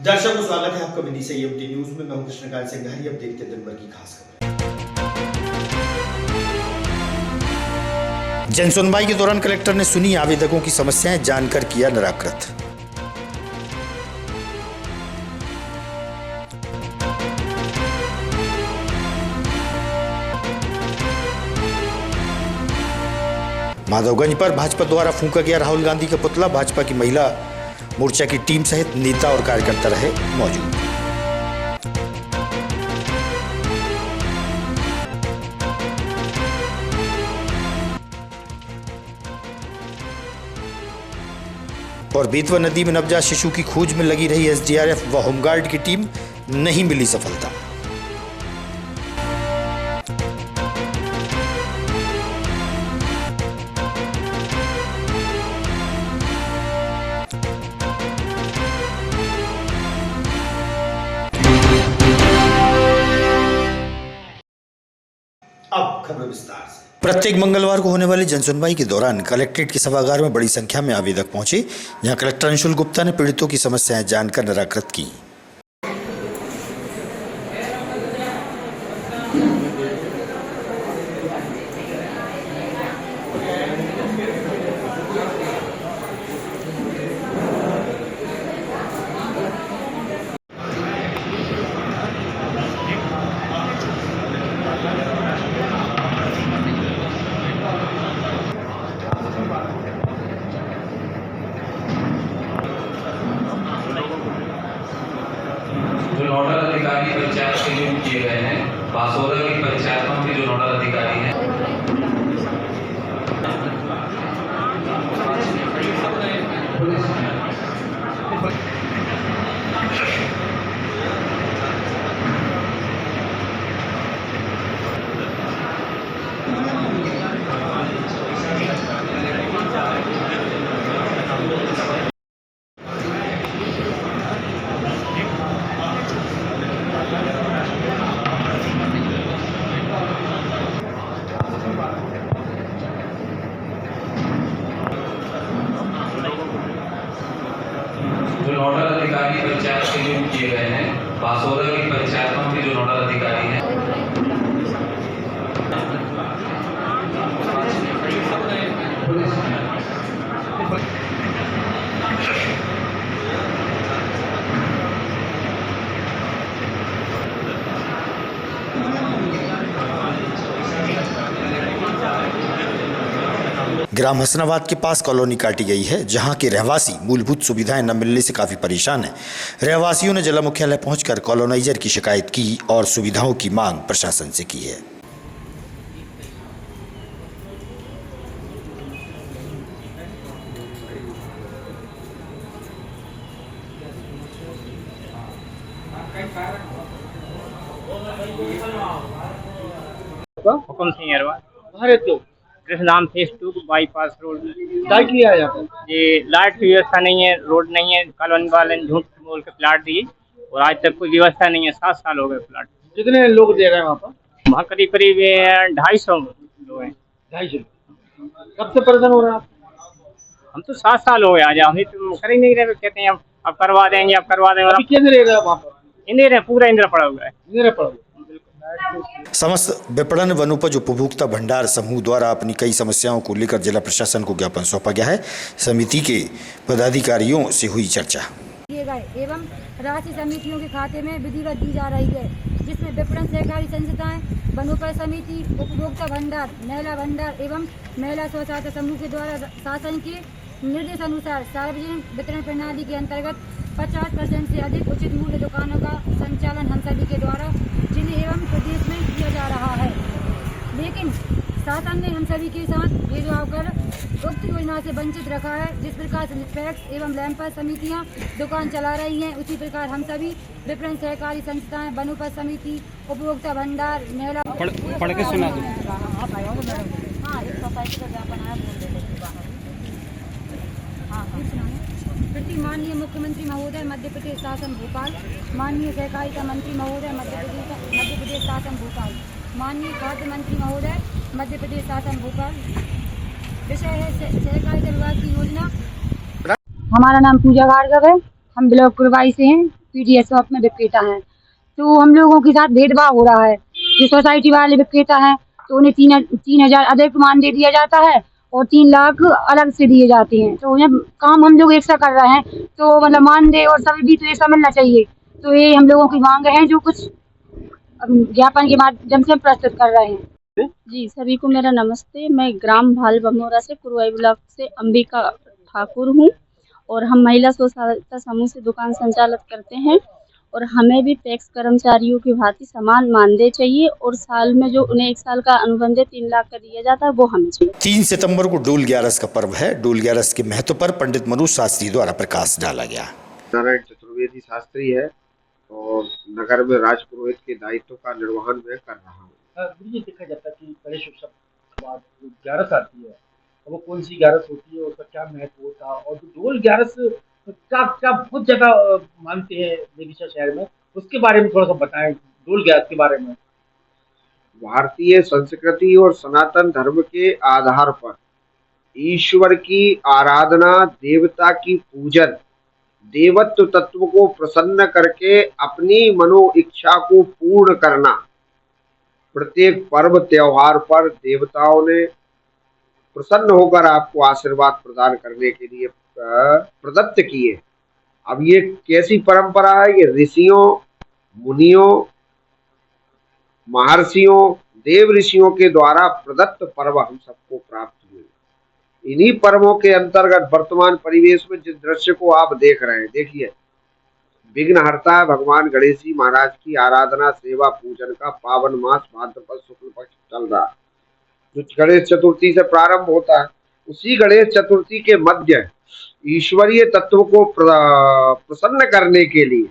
दर्शकों स्वागत है आपका विधि से एमटी न्यूज में। मैं हूं कृष्णकांत सिंघारी। अब देखते हैं दिन भर की खास खबरें। जन सुनवाई के दौरान कलेक्टर ने सुनी आवेदकों की समस्याएं, जानकर किया निराकृत। माधवगंज पर भाजपा द्वारा फूंका गया राहुल गांधी का पुतला। भाजपा की महिला मोर्चा की टीम सहित नेता और कार्यकर्ता रहे मौजूद। और बेतवा नदी में नवजात शिशु की खोज में लगी रही एसडीआरएफ व होमगार्ड की टीम, नहीं मिली सफलता। अब खबर विस्तार से। प्रत्येक मंगलवार को होने वाली जनसुनवाई के दौरान कलेक्ट्रेट के सभागार में बड़ी संख्या में आवेदक पहुंचे। यहां कलेक्टर अंशुल गुप्ता ने पीड़ितों की समस्याएं जानकर निराकृत की। जो नोडल अधिकारी पंचायत के नियुक्त किए गए हैं, बासोरा की पंचायतों के जो नोडल अधिकारी हैं, जो नोडल अधिकारी पंचायत के नियुक्त किए गए हैं, बासोरा की पंचायतों के जो नोडल अधिकारी हैं, ग्राम हसनाबाद के पास कॉलोनी काटी गई है, जहां के रहवासी मूलभूत सुविधाएं न मिलने से काफी परेशान हैं। रहवासियों ने जिला मुख्यालय पहुंचकर कॉलोनाइजर की शिकायत की और सुविधाओं की मांग प्रशासन से की है। हुकुम सिंह अरवा कृष्णधाम फेस 2 बाईपास रोड क्या किया जाता है? ये लाइट की व्यवस्था नहीं है, रोड नहीं है। कॉलोनी वाले ने झूठ बोल के प्लाट दिए और आज तक कोई व्यवस्था नहीं है। 7 साल हो गए प्लाट। कितने लोग दे रहे हैं वहाँ पर? वहाँ करीब करीब 250 लोग हैं। 250। कब से परेशान हो रहे हैं आप? हम तो 7 साल हो गए। आज हम तो कर ही नहीं रहे। कहते हैं अब करवा देंगे, अब करवा देंगे। अभी कितने रह गए वहाँ पर? इंदिरा पूरा इंदिरा पड़ा हुआ है। इंदिरा पड़ा। समस्त विपणन वनोपज उपभोक्ता भंडार समूह द्वारा अपनी कई समस्याओं को लेकर जिला प्रशासन को ज्ञापन सौंपा गया है। समिति के पदाधिकारियों से हुई चर्चा। एवं राशि समितियों के खाते में विधिवत दी जा रही है, जिसमें विपणन सहकारी संस्थाएं, वनोपज समिति, उपभोक्ता भंडार, महिला भंडार एवं महिला स्व सहायता समूह के द्वारा शासन के निर्देशानुसार सार्वजनिक वितरण प्रणाली के अंतर्गत 50% से अधिक उचित मूल्य दुकानों का संचालन हम सभी के द्वारा जिले एवं प्रदेश में किया जा रहा है। लेकिन शासन ने हम सभी के साथ भेदभाव कर उक्त योजना से वंचित रखा है। जिस प्रकार से निष्पक्ष एवं लैंपस समितियां दुकान चला रही हैं, उसी प्रकार हम सभी विपणन सहकारी संस्थाएं, वनोपज समिति, उपभोक्ता भंडार, महिला पढ़ के सुना दो। प्रति माननीय मुख्यमंत्री महोदय मध्य प्रदेश शासन भोपाल, माननीय सहकारिता मंत्री महोदय मध्य प्रदेश शासन भोपाल, माननीय खाद्य मंत्री महोदय मध्य प्रदेश शासन भोपाल। विषय है सहकारिता विभाग की योजना। हमारा नाम पूजा भार्गव है। हम ब्लॉक कुरवाई से हैं। पीडीएस शॉप में विक्रेता हैं। तो हम लोगों के साथ भेदभाव हो रहा है। जो सोसाइटी वाले विक्रेता हैं तो उन्हें 3,000 अधिक मानदेय दिया जाता है और 3 लाख अलग से दिए जाते हैं। तो उन्हें काम हम लोग एक सा कर रहे हैं, तो मतलब मानदेय और सभी भी तो एक सा मिलना चाहिए। तो ये हम लोगों की मांग है जो कुछ ज्ञापन के माध्यम से प्रस्तुत कर रहे हैं। जी, सभी को मेरा नमस्ते। मैं ग्राम भाल बमोरा से कुरवाई ब्लॉक से अंबिका ठाकुर हूँ और हम महिला स्व सहायता समूह से दुकान संचालित करते हैं और हमें भी टैक्स कर्मचारियों की भांति समान मानदेय चाहिए और साल में जो उन्हें 1 साल का अनुबंध 3 लाख का दिया जाता है वो हमें चाहिए। 3 सितंबर को डोल ग्यारस का पर्व है। डोल ग्यारस के महत्व पर पंडित मनोज शास्त्री द्वारा प्रकाश डाला गया। नारायण चतुर्वेदी शास्त्री है और नगर में राजपुरोहित के दायित्व का निर्वहन मैं कर रहा हूँ। ये देखा जाता है कि गणेश उत्सव के बाद ग्यारस आती है, वो कौन सी ग्यारस होती है, उसका क्या महत्व होता है और जो डोल ग्यारस क्या बहुत ज्यादा मानते हैं विदिशा शहर में, उसके बारे में थोड़ा सा बताएं, डोल ग्यारस के बारे में। भारतीय संस्कृति और सनातन धर्म के आधार पर ईश्वर की आराधना, देवता की पूजन, देवत्व तत्व को प्रसन्न करके अपनी मनो इच्छा को पूर्ण करना, प्रत्येक पर्व त्योहार पर देवताओं ने प्रसन्न होकर आपको आशीर्वाद प्रदान करने के लिए प्रदत्त किए। अब ये कैसी परंपरा है? ये ऋषियों, मुनियों, महर्षियों, देव ऋषियों के द्वारा प्रदत्त पर्व हम सबको प्राप्त हुए। इन्हीं पर्वों के अंतर्गत वर्तमान परिवेश में जिस दृश्य को आप देख रहे हैं, देखिए, विघ्नहर्ता भगवान गणेश जी महाराज की आराधना, सेवा, पूजन का पावन मास भाद्रपद शुक्ल पक्ष चल रहा है, जो गणेश चतुर्थी से प्रारंभ होता है। उसी गणेश चतुर्थी के मध्य ईश्वरीय तत्व को प्रसन्न करने के लिए,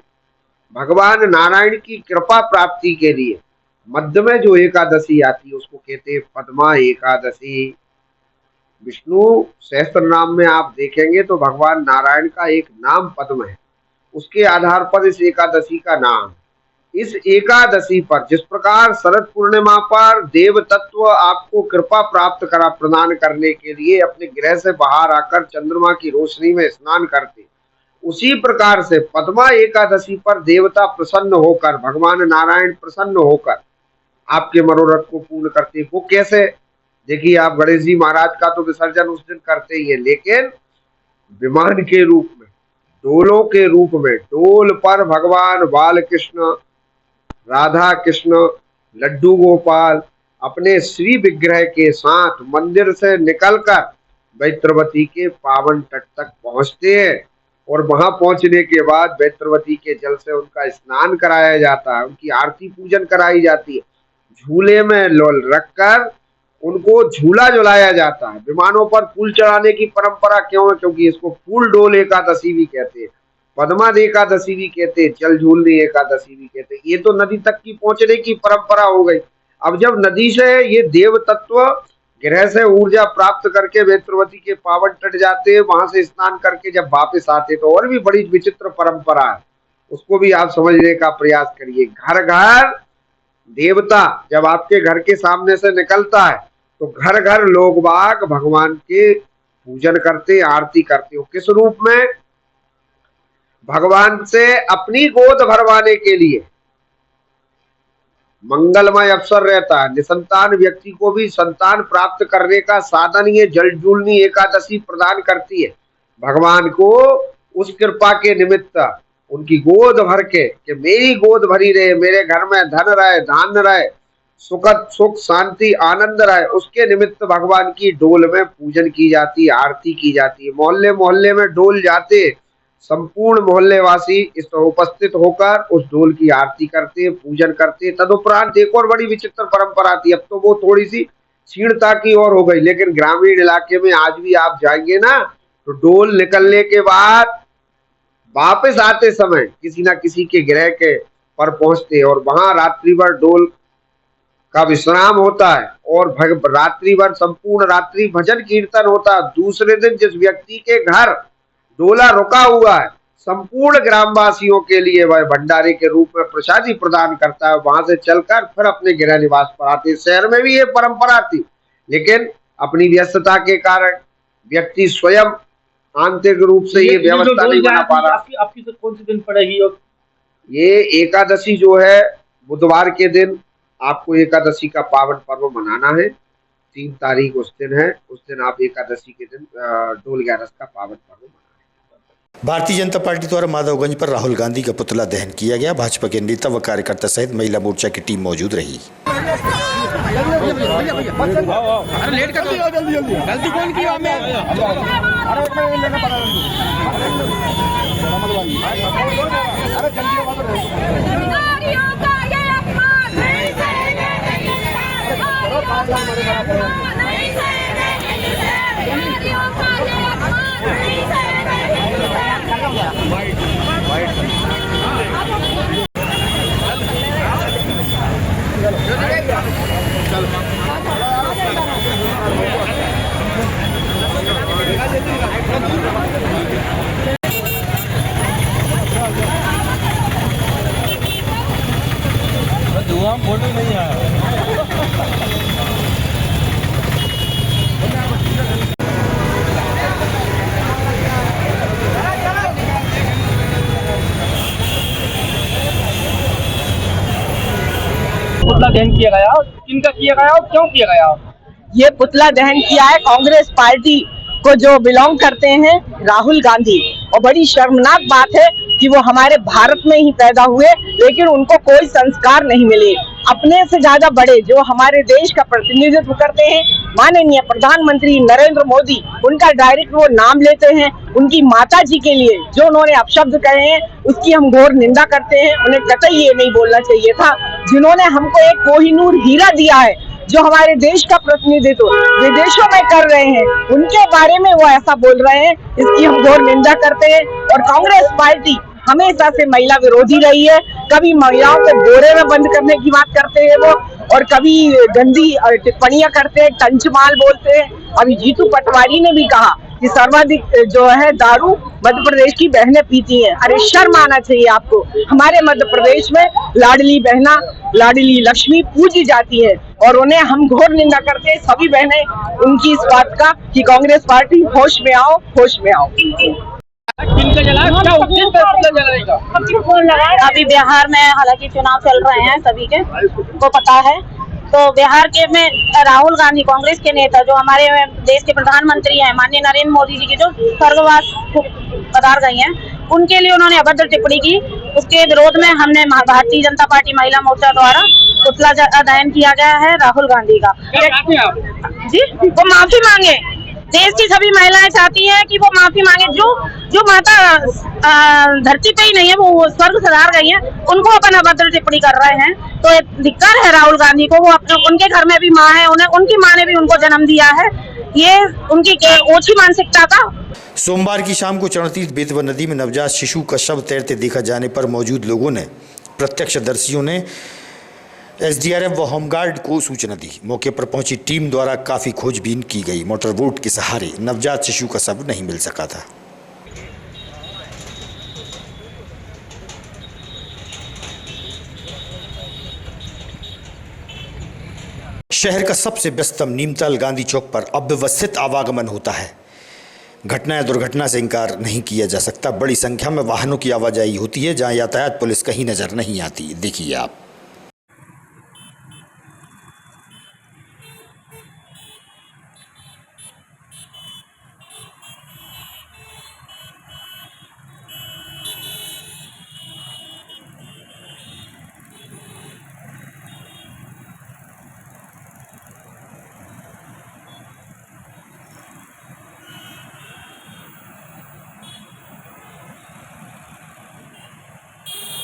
भगवान नारायण की कृपा प्राप्ति के लिए मध्य में जो एकादशी आती है उसको कहते हैं पद्मा एकादशी। विष्णु सहस्त्र नाम में आप देखेंगे तो भगवान नारायण का एक नाम पद्म है, उसके आधार पर इस एकादशी का नाम। इस एकादशी पर जिस प्रकार शरद पूर्णिमा पर देव तत्व आपको कृपा प्राप्त करा प्रदान करने के लिए अपने गृह से बाहर आकर चंद्रमा की रोशनी में स्नान करते, उसी प्रकार से पद्मा एकादशी पर देवता प्रसन्न होकर, भगवान नारायण प्रसन्न होकर आपके मनोरथ को पूर्ण करते। वो कैसे? देखिए, आप गणेश जी महाराज का तो विसर्जन उस दिन करते ही है, लेकिन विमान के रूप में, डोलों के रूप में, डोल पर भगवान बाल कृष्ण, राधा कृष्ण, लड्डू गोपाल अपने श्री विग्रह के साथ मंदिर से निकलकर बैत्रवती के पावन तट तक पहुंचते हैं और वहां पहुंचने के बाद बैत्रवती के जल से उनका स्नान कराया जाता है, उनकी आरती पूजन कराई जाती है, झूले में रखकर उनको झूला झुलाया जाता है। विमानों पर फूल चढ़ाने की परंपरा क्यों है? क्योंकि इसको फूल डोल एकादशी भी कहते हैं, पद्मा एकादशी भी कहते हैं, जल झूलनी एकादशी भी कहते हैं। ये तो नदी तक की पहुंचने की परंपरा हो गई। अब जब नदी से ये देव तत्व ग्रह से ऊर्जा प्राप्त करके बैत्रवती के पावन तट जाते हैं, वहां से स्नान करके जब वापस आते तो और भी बड़ी विचित्र परंपरा है, उसको भी आप समझने का प्रयास करिए। घर घर देवता जब आपके घर के सामने से निकलता है तो घर घर लोग बाग भगवान के पूजन करते, आरती करते हो। किस रूप में? भगवान से अपनी गोद भरवाने के लिए मंगलमय अवसर रहता है। निसंतान व्यक्ति को भी संतान प्राप्त करने का साधन ये जल झूलनी एकादशी प्रदान करती है। भगवान को उस कृपा के निमित्त उनकी गोद भर के, कि मेरी गोद भरी रहे, मेरे घर में धन रहे, धान्य रहे, सुख शांति आनंद रहे, उसके निमित्त भगवान की डोल में पूजन की जाती है, आरती की जाती है। मोहल्ले मोहल्ले में डोल जाते, संपूर्ण मोहल्ले वासी इस उपस्थित होकर उस डोल की आरती करते, पूजन करते। तदुपरांत एक और बड़ी विचित्र परंपरा थी, अब तो वो थोड़ी सी क्षीणता की ओर हो गई, लेकिन ग्रामीण इलाके में आज भी आप जाएंगे ना तो डोल निकलने के बाद वापस आते समय किसी ना किसी के गृह के पर पहुंचते और वहां रात्रि भर डोल का विश्राम होता है और रात्रि भर संपूर्ण रात्रि भजन कीर्तन होता है। दूसरे दिन जिस व्यक्ति के घर डोला रुका हुआ है, संपूर्ण ग्रामवासियों के लिए वह भंडारे के रूप में प्रसादी प्रदान करता है। वहां से चलकर फिर अपने गृह निवास पर आते। शहर में भी ये परंपरा थी, लेकिन अपनी व्यस्तता के कारण व्यक्ति स्वयं आंतरिक रूप से ये व्यवस्था नहीं बना पा रहा। आपकी कौन से दिन पड़ेगी और ये एकादशी जो है बुधवार के दिन आपको एकादशी का पावन पर्व मनाना है। 3 तारीख उस दिन है, उस दिन आप एकादशी के दिन डोल ग्यारस का पावन पर्व मनाएं। भारतीय जनता पार्टी द्वारा माधवगंज पर राहुल गांधी का पुतला दहन किया गया। भाजपा के नेता व कार्यकर्ता सहित महिला मोर्चा की टीम मौजूद रही। फोटो नहीं आया। पुतला दहन किया गया, किनका किया गया और क्यों किया गया? ये पुतला दहन किया है कांग्रेस पार्टी को जो बिलोंग करते हैं राहुल गांधी। और बड़ी शर्मनाक बात है कि वो हमारे भारत में ही पैदा हुए लेकिन उनको कोई संस्कार नहीं मिले। अपने से ज्यादा बड़े जो हमारे देश का प्रतिनिधित्व करते हैं माननीय प्रधानमंत्री नरेंद्र मोदी, उनका डायरेक्ट वो नाम लेते हैं। उनकी माता जी के लिए जो उन्होंने अपशब्द कहे हैं उसकी हम घोर निंदा करते हैं। उन्हें कतई ये नहीं बोलना चाहिए था। जिन्होंने हमको एक कोहिनूर हीरा दिया है, जो हमारे देश का प्रतिनिधित्व विदेशों में कर रहे हैं, उनके बारे में वो ऐसा बोल रहे हैं, इसकी हम घोर निंदा करते हैं। और कांग्रेस पार्टी हमेशा से महिला विरोधी रही है। कभी महिलाओं को बोरे में बंद करने की बात करते हैं वो, और कभी गंदी टिप्पणियां करते हैं, टंचमाल बोलते हैं। अभी जीतू पटवारी ने भी कहा कि सर्वाधिक जो है दारू मध्य प्रदेश की बहनें पीती हैं। अरे शर्म आना चाहिए आपको। हमारे मध्य प्रदेश में लाडली बहना, लाडली लक्ष्मी पूजी जाती है और उन्हें हम घोर निंदा करते हैं सभी बहनें उनकी इस बात का कि कांग्रेस पार्टी होश में आओ, होश में आओ। अभी बिहार में हालांकि चुनाव चल रहे हैं, सभी के को पता है। तो बिहार के में राहुल गांधी कांग्रेस के नेता जो हमारे देश के प्रधानमंत्री हैं माननीय नरेंद्र मोदी जी की जो स्वर्गवास पधार गई हैं, उनके लिए उन्होंने अभद्र टिप्पणी की। उसके विरोध में हमने भारतीय जनता पार्टी महिला मोर्चा द्वारा पुतला दहन किया गया है राहुल गांधी का। जी, वो माफी मांगे। देश की सभी महिलाएं चाहती हैं कि वो माफी मांगे। जो माता धरती पे ही नहीं है, वो स्वर्ग सधार गई हैं, उनको अपन अभद्र टिप्पणी कर रहे हैं। तो धिक्कार है राहुल गांधी को। वो उनके घर में भी माँ है, उनकी माँ ने भी उनको जन्म दिया है। ये उनकी ओछी मानसिकता का। सोमवार की शाम को चरणतीर्थ बेतवा नदी में नवजात शिशु का शव तैरते देखा जाने पर मौजूद लोगों ने, प्रत्यक्षदर्शियों ने एसडीआरएफ व होमगार्ड को सूचना दी। मौके पर पहुंची टीम द्वारा काफी खोजबीन की गई। मोटर बोट के सहारे नवजात शिशु का शव नहीं मिल सका था। शहर का सबसे व्यस्तम नीमतल गांधी चौक पर अव्यवस्थित आवागमन होता है। घटना या दुर्घटना से इनकार नहीं किया जा सकता। बड़ी संख्या में वाहनों की आवाजाही होती है, जहां यातायात पुलिस कहीं नजर नहीं आती। देखिए आप।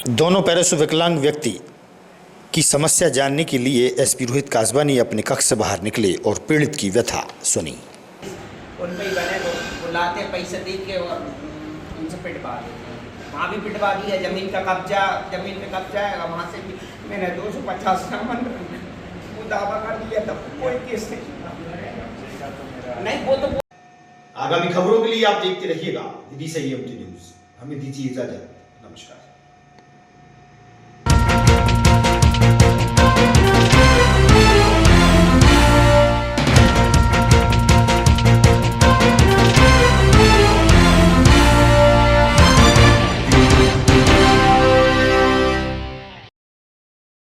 दोनों पैरों से विकलांग व्यक्ति की समस्या जानने के लिए एसपी रोहित कासबा ने अपने कक्ष से बाहर निकले और पीड़ित की व्यथा सुनी। उन पे ही बने तो बुलाते पैसे दे के और उनसे पिटवा देते। वहाँ भी पिटवा दी है। जमीन पे कब्जा है। वहाँ से भी मैंने 250 वो दावा कर दिया, तब कोई केस नहीं। वो तो आगामी खबरों के लिए आप देखते रहिएगा विधि संयम न्यूज। हमें दीजिए इजाजत। नमस्कार।